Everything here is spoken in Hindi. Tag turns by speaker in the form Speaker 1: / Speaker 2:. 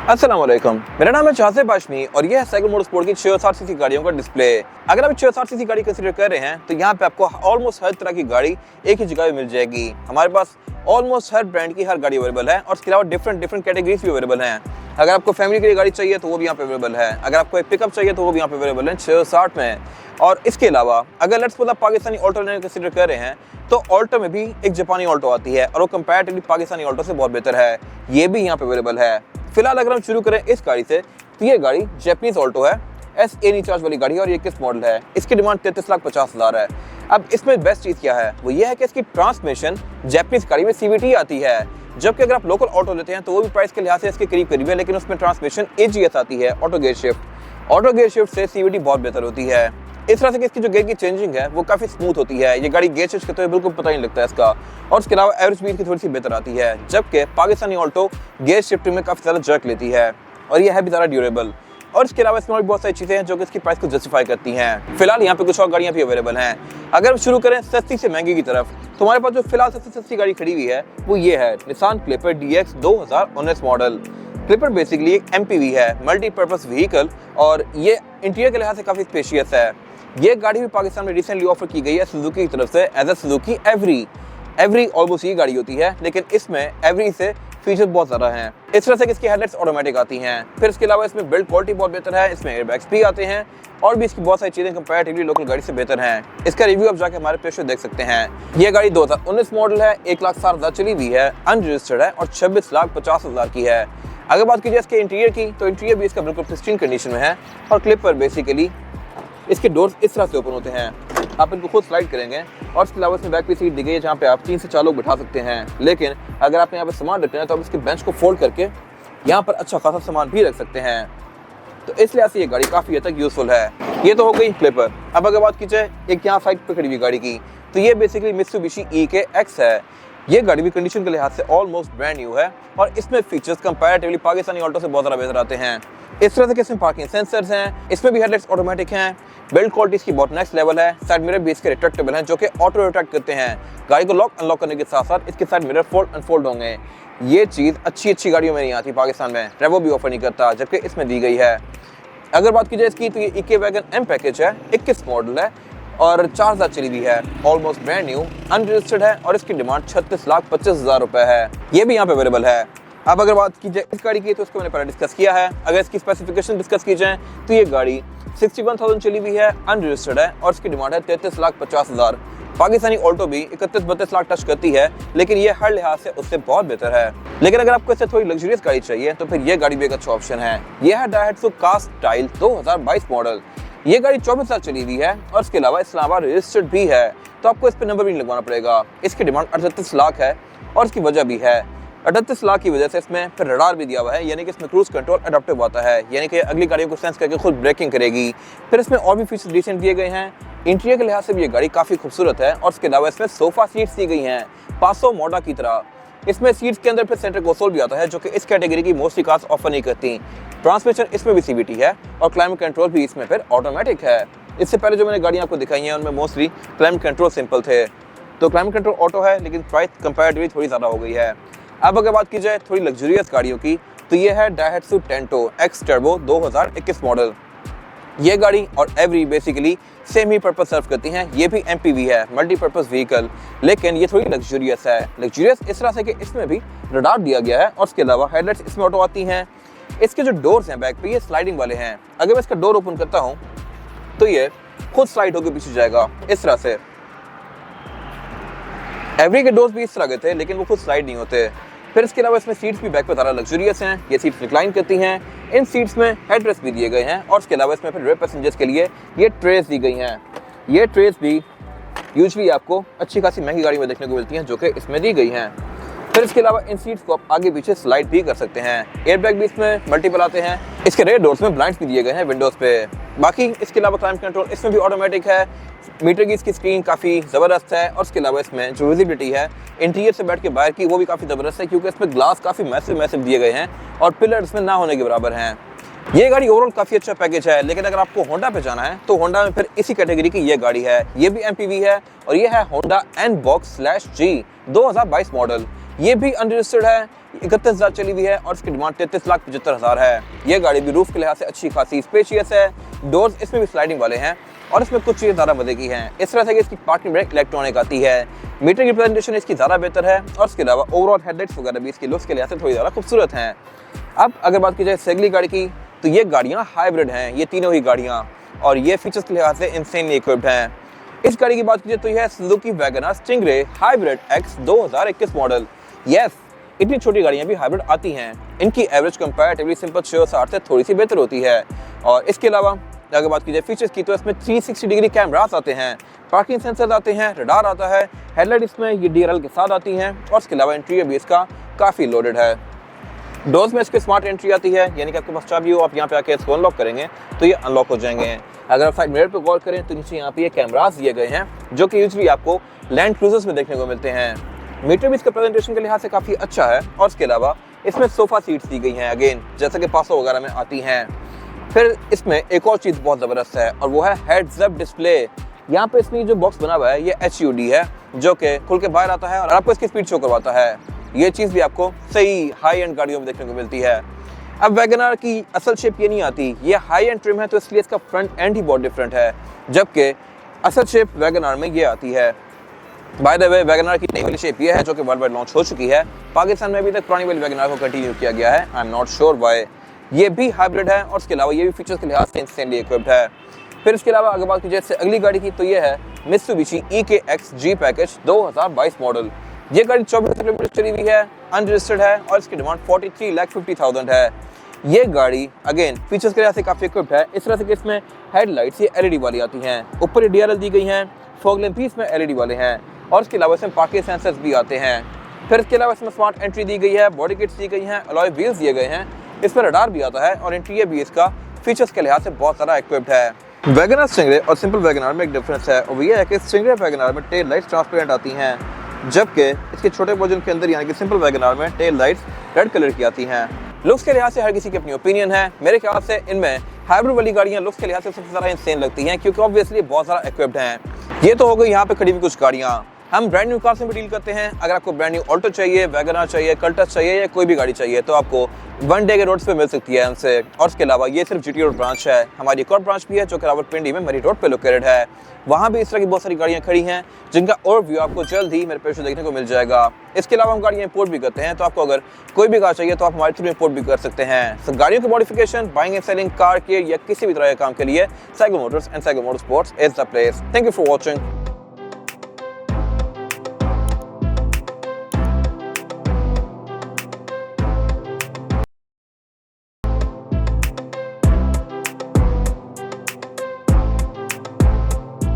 Speaker 1: अस्सलाम वालेकुम, मेरा नाम है शाहज़ेब हाशमी और यह है साइकिल मोटरस्पोर्ट की 660 सीसी गाड़ियों का डिस्प्ले। अगर आप 660 सीसी गाड़ी कंसीडर कर रहे हैं तो यहाँ पे आपको ऑलमोस्ट हर तरह की गाड़ी एक ही जगह पे मिल जाएगी। हमारे पास ऑलमोस्ट हर ब्रांड की हर गाड़ी अवेलेबल है और इसके अलावा डिफरेंट कैटेगरीज भी अवेलेबल हैं। अगर आपको फैमिली के लिए गाड़ी चाहिए तो वो भी यहाँ पे अवेलेबल है। अगर आपको एक पिकअप चाहिए तो वो भी यहाँ पे अवेलेबल है 660 में। और इसके अलावा अगर लेट्स सपोज आप पाकिस्तानी ऑल्टो कंसीडर कर रहे हैं तो ऑल्टो में भी एक जापानी ऑल्टो आती है और वो कंपैरेटिवली पाकिस्तानी ऑल्टो से बहुत बेहतर है, ये भी यहाँ पे अवेलेबल है। फिलहाल अगर हम शुरू करें इस गाड़ी से तो ये गाड़ी जापानीज ऑल्टो है, SA रिचार्ज वाली गाड़ी है और ये किस मॉडल है। इसकी डिमांड 33,50,000 है। अब इसमें बेस्ट चीज़ क्या है वो ये है कि इसकी ट्रांसमिशन जापानीज गाड़ी में CVT आती है, जबकि अगर आप लोकल ऑटो लेते हैं तो वो भी प्राइस के लिहाज से इसके करीब है, लेकिन उसमें ट्रांसमिशन AGS आती है, ऑटो गियर शिफ्ट से CVT बहुत बेहतर होती है। इस तरह से कि इसकी जो गियर की चेंजिंग है वो काफ़ी स्मूथ होती है। ये गाड़ी गियर शिफ्ट करते हुए बिल्कुल पता नहीं लगता है इसका। और इसके अलावा एवरेज स्पीड की थोड़ी सी बेहतर आती है, जबकि पाकिस्तानी ऑल्टो गियर शिफ्टिंग में काफ़ी ज़्यादा जर्क लेती है और ये है भी ज़्यादा ड्यूरेबल। और इसके अलावा इसमें और बहुत सारी चीज़ें हैं जो कि इसकी प्राइस को जस्टिफाई करती हैं। फिलहाल यहाँ पे कुछ और गाड़ियाँ भी अवेलेबल हैं। अगर हम शुरू करें सस्ती से महंगी की तरफ तो हमारे पास जो फिलहाल सबसे सस्ती गाड़ी खड़ी हुई है वो ये है Nissan clipper DX 2019 model. Clipper basically एक MPV है, मल्टीपर्पज व्हीकल, और ये इंटीरियर के लिहाज से काफ़ी स्पेशियस है। ये गाड़ी भी पाकिस्तान में रिसेंटली ऑफर की गई है सुजुकी की तरफ से as a Suzuki every almost ये गाड़ी होती है, लेकिन इसमें एवरी से फीचर्स बहुत ज़्यादा हैं। इस तरह से इसकी हेडलाइट्स ऑटोमेटिक आती हैं। फिर इसके अलावा इसमें बिल्ड क्वालिटी बहुत बेहतर है, इसमें एयरबैग्स भी आते हैं और भी इसकी बहुत सारी चीज़ें कंपैरेटिवली लोकल गाड़ी से बेहतर हैं। इसका रिव्यू आप जाके हमारे पेज पे देख सकते हैं। ये गाड़ी 2019 मॉडल है, 1,60,000 चली हुई है, अनरजिस्टर्ड है और 26,50,000 की है। अगर बात कीजिए इसके इंटीरियर की तो इंटीरियर भी इसका बिल्कुल प्रिस्टीन कंडीशन में है और क्लिप पर बेसिकली इसके डोर्स इस तरह से ओपन होते हैं, आप इनको खुद स्लाइड करेंगे और इसके अलावा इसमें बैक पे सीट दी गई है जहाँ पे आप 3 से 4 लोग बिठा सकते हैं। लेकिन अगर आपने यहाँ पे सामान रखना है तो आप इसके बेंच को फोल्ड करके यहाँ पर अच्छा खासा सामान भी रख सकते हैं, तो इसलिए ऐसी ये गाड़ी काफ़ी हद तक यूजफुल है। ये तो हो गई क्लिपर। अब अगर बात की जाए एक यहाँ साइड पर खड़ी हुई गाड़ी की तो ये बेसिकली मित्सुबिशी EKX है। ये गाड़ी भी कंडीशन के लिहाज से ऑलमोस्ट ब्रांड न्यू है और इसमें फीचर्स कंपैरेटिवली पाकिस्तानी ऑल्टो से बहुत ज़्यादा बेहतर आते हैं। इस तरह से कि इसमें पार्किंग सेंसर्स हैं, इसमें भी हेडलाइट्स ऑटोमेटिक हैं, बिल्ड क्वालिटी इसकी बहुत नेक्स्ट लेवल है, साइड मिरर भी इसके रिट्रैक्टेबल हैं जो कि ऑटो रिट्रैक्ट करते हैं। गाड़ी को लॉक अनलॉक करने के साथ साथ इसके साइड मिरर फोल्ड अनफोल्ड होंगे। ये चीज़ अच्छी गाड़ियों में नहीं आती पाकिस्तान में, रेवो भी ऑफर नहीं करता, जबकि इसमें दी गई है। अगर बात की जाए इसकी तो ये इके वैगन M पैकेज है, 21 मॉडल है और 4,000 चली हुई है, ऑलमोस्ट ब्रांड न्यू, अनरजिस्टर्ड है और इसकी डिमांड 36,25,000 रुपए है। ये भी यहाँ पे अवेलेबल है। अब अगर बात की जाए इस गाड़ी की तो इसको मैंने पहले डिस्कस किया है। अगर इसकी स्पेसिफिकेशन डिस्कस की जाए तो ये गाड़ी 61,000 चली हुई है, अनरजिस्टर्ड है और इसकी डिमांड है 33,50,000। पाकिस्तानी ऑल्टो भी 31-32 लाख टच करती है, लेकिन ये हर लिहाज से उससे बहुत बेहतर है। लेकिन अगर आपको इससे थोड़ी लग्जरियस गाड़ी चाहिए तो फिर ये गाड़ी भी एक अच्छा ऑप्शन है। यह है डायहेट्सू कास्ट स्टाइल 2022 मॉडल। ये गाड़ी 24 साल चली हुई है और इसके अलावा इस्लामाबाद रजिस्टर्ड भी है, तो आपको इस पर नंबर भी नहीं लगवाना पड़ेगा। इसकी डिमांड 38 लाख है और इसकी वजह भी है 38 लाख की वजह से इसमें फिर रडार भी दिया हुआ है, यानी कि इसमें क्रूज कंट्रोल अडॉप्टिव आता है, यानी कि अगली गाड़ियों को सेंस करके खुद ब्रेकिंग करेगी। फिर इसमें और भी फीचर्स डिसेंट दिए गए हैं। इंटीरियर के लिहाज से भी ये गाड़ी काफ़ी खूबसूरत है और इसके अलावा इसमें सोफा सीट्स दी गई हैं 500 मोडा की तरह। इसमें सीट्स के अंदर फिर सेंटर कंसोल भी आता है जो कि इस कैटेगरी की मोस्टली कार्स ऑफर नहीं करती। ट्रांसमिशन इसमें भी CVT है और क्लाइमेट कंट्रोल भी इसमें फिर ऑटोमेटिक है। इससे पहले जो मैंने गाड़ियाँ आपको दिखाई हैं उनमें मोस्टली क्लाइमेट कंट्रोल सिंपल थे, तो क्लाइमेट कंट्रोल ऑटो है लेकिन प्राइस कंपैरेटिवली थोड़ी ज़्यादा हो गई है। अब अगर बात की जाए थोड़ी लग्जरियस गाड़ियों की तो ये है डायहेट्सू टेंटो X टर्बो 2021 मॉडल। ये गाड़ी और एवरी बेसिकली सेम ही पर्पस सर्व करती हैं। ये भी MPV है, मल्टीपर्पज व्हीकल, लेकिन ये थोड़ी लग्जरियस है। लग्जरियस इस तरह से कि इसमें भी रडार दिया गया है और इसके अलावा हेडलाइट्स इसमें ऑटो आती हैं। इसके जो डोर्स हैं बैक पे ये स्लाइडिंग वाले हैं। अगर मैं इसका डोर ओपन करता हूँ तो ये खुद स्लाइड होकर पीछे जाएगा इस तरह से। एवरी के डोर्स भी इस तरह के थे लेकिन वो खुद स्लाइड नहीं होते। फिर इसके अलावा इसमें सीट्स भी बैक पे ज़्यादा लग्जरियस हैं, ये सीट्स रिक्लाइन करती हैं। इन सीट्स में हेडरेस्ट भी दिए गए हैं और इसके अलावा इसमें फिर रेयर पैसेंजर्स के लिए ये ट्रेस दी गई हैं। ये ट्रेस भी यूजुअली आपको अच्छी खासी महंगी गाड़ी में देखने को मिलती हैं जो कि इसमें दी गई हैं। फिर इसके अलावा इन सीट्स को आप आगे पीछे स्लाइड भी कर सकते हैं। एयरबैग भी इसमें मल्टीपल आते हैं। इसके रेयर डोर्स में ब्लाइंड्स भी दिए गए हैं विंडोज़ पे। बाकी इसके अलावा क्लाइमेट कंट्रोल इसमें भी ऑटोमेटिक है। मीटर की इसकी स्क्रीन काफ़ी ज़बरदस्त है और इसके अलावा इसमें जो विजिबिलिटी है इंटीरियर से बैठ के बाहर की वो भी काफ़ी ज़बरदस्त है, क्योंकि इसमें ग्लास काफ़ी मैसिव दिए गए हैं और पिलर इसमें ना होने के बराबर हैं। ये गाड़ी ओवरऑल काफ़ी अच्छा पैकेज है। लेकिन अगर आपको होंडा पे जाना है तो होंडा में फिर इसी कैटेगरी की ये गाड़ी है। ये भी MPV है और ये है होंडा N-Box/G 2022 मॉडल। ये भी अनरजिस्टर्ड है, 31,000 चली हुई है और इसकी डिमांड 33,75,000 है। ये गाड़ी भी रूफ के लिहाज से अच्छी खासी स्पेशियस है, डोर्स इसमें भी स्लाइडिंग वाले हैं और इसमें कुछ चीज़ें ज़्यादा मजे की हैं। इस तरह से कि इसकी पार्किंग ब्रेक इलेक्ट्रॉनिक आती है, मीटर की प्रेजेंटेशन इसकी ज़्यादा बेहतर है और इसके अलावा ओवरऑल हेडलाइट्स वगैरह भी इसके लुक्स के लिहाज से थोड़ी ज़्यादा खूबसूरत हैं। अब अगर बात की जाए इस अगली गाड़ी की, तो ये गाड़ियाँ हाइब्रिड हैं, ये तीनों ही गाड़ियाँ, और ये फीचर्स के लिहाज से इंसेनली इक्विप्ड हैं। इस गाड़ी की बात कीजिए तो यह है Suzuki Wagner stingray hybrid x 2021 model. Yes, इतनी छोटी गाड़ियां भी हाइब्रिड आती हैं। इनकी एवरेज कंपैरेटिवली सिंपल 60 से थोड़ी सी बेहतर होती है। और इसके अलावा अगर बात की जाए फीचर्स की, तो इसमें 360 डिग्री कैमरास आते हैं, पार्किंग सेंसर आते हैं, रडार आता है, हेडलाइट इसमें ये DRL के साथ आती हैं और इसके अलावा इंटीरियर भी इसका काफ़ी लोडेड है। डोर्स में इसकी स्मार्ट एंट्री आती है, यानी कि आपके पास चाबी हो, आप यहाँ पे आके इसको अनलॉक करेंगे तो ये अनलॉक हो जाएंगे। अगर आप साइड मिरर पे गौर करें तो नीचे यहाँ पे ये कैमरास दिए गए हैं जो कि यूजुअली आपको लैंड क्रूजर्स में देखने को मिलते हैं। मीटर भी इसका प्रेजेंटेशन के लिहाज से काफ़ी अच्छा है और इसके अलावा इसमें सोफा सीट्स दी गई हैं, अगेन जैसा कि पासो वगैरह में आती हैं। फिर इसमें एक और चीज़ बहुत ज़बरदस्त है और वो है हेड्स अप डिस्प्ले। यहाँ पे इसमें जो बॉक्स बना हुआ है ये HUD है जो कि खुल के बाहर आता है और आपको इसकी स्पीड शो करवाता है। ये चीज़ भी आपको सही हाई एंड गाड़ियों में देखने को मिलती है। अब वैगनर की असल शेप ये नहीं आती, ये हाई एंड ट्रिम है तो इसलिए इसका फ्रंट एंड ही बहुत डिफरेंट है, जबकि असल शेप वैगनर में ये आती है। बाय द वे वैगनर की नई वाली शेप ये है जो कि वर्ल्ड वाइड लॉन्च हो चुकी है। पाकिस्तान में अभी तक पुरानी वाली वैगनर को कंटिन्यू किया गया है, I am not sure why. ये भी हाइब्रिड है और इसके अलावा ये भी फीचर्स के लिहाज से इंस्टेंटली इक्विप्ड है। फिर इसके अलावा अगर बात की जाए अगली गाड़ी की, तो ये है Mitsubishi EKX G package 2022 model. ये गाड़ी 24 किलोमीटर चली हुई है, अनरजिस्टर्ड है और इसकी डिमांड 43,50,000 है। ये गाड़ी अगेन फीचर्स के लिहाज से काफ़ी इक्विप्ड है, इस तरह से कि इसमें हेडलाइट्स ये LED वाली आती हैं, ऊपर ये DRL दी गई हैं, फॉग लैंप भी इसमें LED वाले हैं और इसके अलावा इसमें पार्किंग सेंसर्स भी आते हैं। फिर इसके अलावा इसमें स्मार्ट एंट्री दी गई है, बॉडी किट्स दी गई हैं, अलॉय व्हील्स दिए गए हैं, इसमें रडार भी आता है और इंटीरियर भी इसका फीचर्स के लिहाज से बहुत सारा इक्विप्ड है। वैगनर स्टिंगरे और सिंपल वैगनर में एक डिफरेंस है और वो ये है कि स्टिंगरे वैगनर में टेल लाइट्स ट्रांसपेरेंट आती हैं, जबकि इसके छोटे वर्जन के अंदर यानी कि सिंपल वैगनर में टेल लाइट्स रेड कलर की आती हैं। लुक्स के लिहाज से हर किसी की अपनी ओपिनियन है। मेरे ख्याल से इनमें हाइब्रिड वाली गाड़ियां लुक्स के लिहाज से सबसे ज़्यादा इंसेन लगती हैं क्योंकि ऑब्वियसली बहुत सारा इक्विप्ड हैं। ये तो हो गई यहाँ पे खड़ी हुई कुछ गाड़ियाँ। हम ब्रांड न्यू कार से भी डील करते हैं। अगर आपको ब्रांड न्यू ऑल्टो चाहिए, वैगनर चाहिए, कल्टस चाहिए या कोई भी गाड़ी चाहिए तो आपको वन डे के रोड्स पे मिल सकती है हमसे। और इसके अलावा ये सिर्फ GT रोड ब्रांच है, हमारी एक और ब्रांच भी है जो कि रावलपिंडी में मरी रोड पे लोकेटेड है। वहाँ भी इस तरह की बहुत सारी गाड़ियाँ खड़ी हैं जिनका ओवरव्यू आपको जल्द ही मेरे पेज पे देखने को मिल जाएगा। इसके अलावा हम गाड़ियाँ इंपोर्ट भी करते हैं, तो आपको अगर कोई भी कार चाहिए तो आप हमारे थ्रू इंपोर्ट भी कर सकते हैं। गाड़ियों की modification, buying and selling, car care या किसी भी तरह के काम के लिए cycle Motors and cycle motor sports is the place. Thank you for watching.